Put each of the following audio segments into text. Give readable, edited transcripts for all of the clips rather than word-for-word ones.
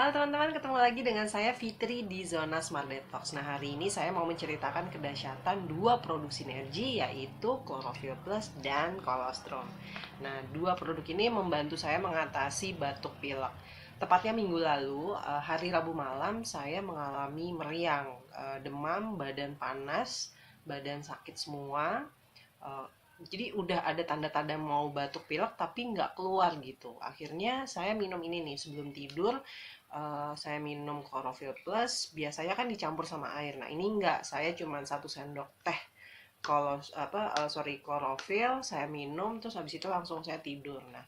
Halo teman-teman, ketemu lagi dengan saya Fitri di Zona Smart Detox. Nah, hari ini saya mau menceritakan kedahsyatan dua produk sinergi, yaitu Chlorophyll Plus dan Colostrum. Nah, dua produk ini membantu saya mengatasi batuk pilek. Tepatnya minggu lalu, hari Rabu malam, saya mengalami meriang, demam, badan panas, badan sakit semua. Eh, jadi udah ada tanda-tanda mau batuk pilek tapi nggak keluar gitu. Akhirnya saya minum ini nih sebelum tidur. Saya minum Chlorophyll Plus. Biasanya kan dicampur sama air. Nah ini nggak. Saya cuma 1 sendok teh. Kalau sorry, Chlorophyll saya minum terus habis itu langsung saya tidur. Nah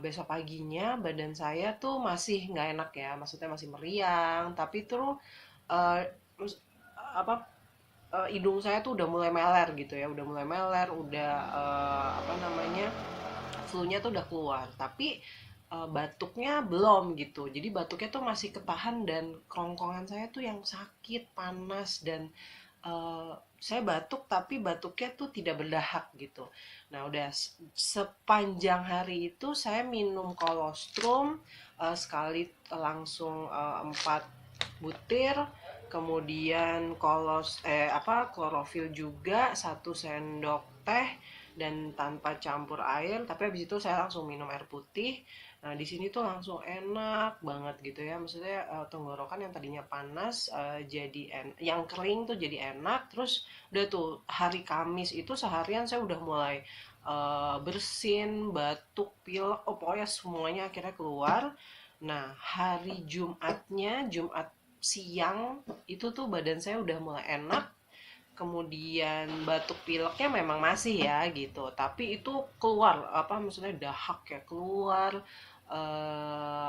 besok paginya badan saya tuh masih nggak enak ya. Maksudnya masih meriang. Tapi tuh uh, apa hidung saya tuh udah mulai meler gitu ya, udah mulai meler, udah apa namanya, flu-nya tuh udah keluar, tapi batuknya belum gitu. Jadi batuknya tuh masih ketahan dan kerongkongan saya tuh yang sakit, panas dan saya batuk tapi batuknya tuh tidak berdahak gitu. Nah, udah sepanjang hari itu saya minum kolostrum sekali langsung 4 butir, kemudian klorofil juga 1 sendok teh dan tanpa campur air, tapi habis itu saya langsung minum air putih. Nah, di sini tuh langsung enak banget gitu ya. Maksudnya tenggorokan yang tadinya panas jadi yang kering tuh jadi enak. Terus udah tuh hari Kamis itu seharian saya udah mulai bersin, batuk, pilek, oh pokoknya semuanya akhirnya keluar. Nah, hari Jumat siang itu tuh badan saya udah mulai enak, kemudian batuk pileknya memang masih ya gitu, tapi itu keluar, apa maksudnya, dahak ya keluar,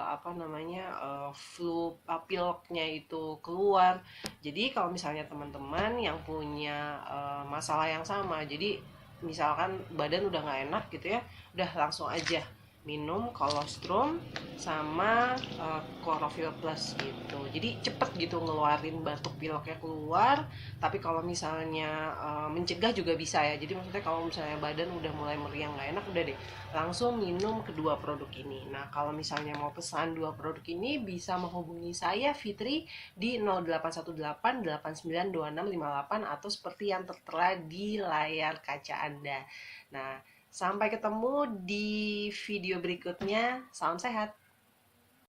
apa namanya, flu, pileknya itu keluar. Jadi kalau misalnya teman-teman yang punya masalah yang sama, jadi misalkan badan udah nggak enak gitu ya, udah langsung aja minum kolostrum sama chlorophyll plus gitu. Jadi cepet gitu ngeluarin batuk pileknya keluar. Tapi kalau misalnya mencegah juga bisa ya. Jadi maksudnya kalau misalnya badan udah mulai meriang nggak enak, udah deh langsung minum kedua produk ini. Nah, kalau misalnya mau pesan dua produk ini bisa menghubungi saya Fitri di 0818 892658 atau seperti yang tertera di layar kaca Anda. Nah, sampai ketemu di video berikutnya. Salam sehat.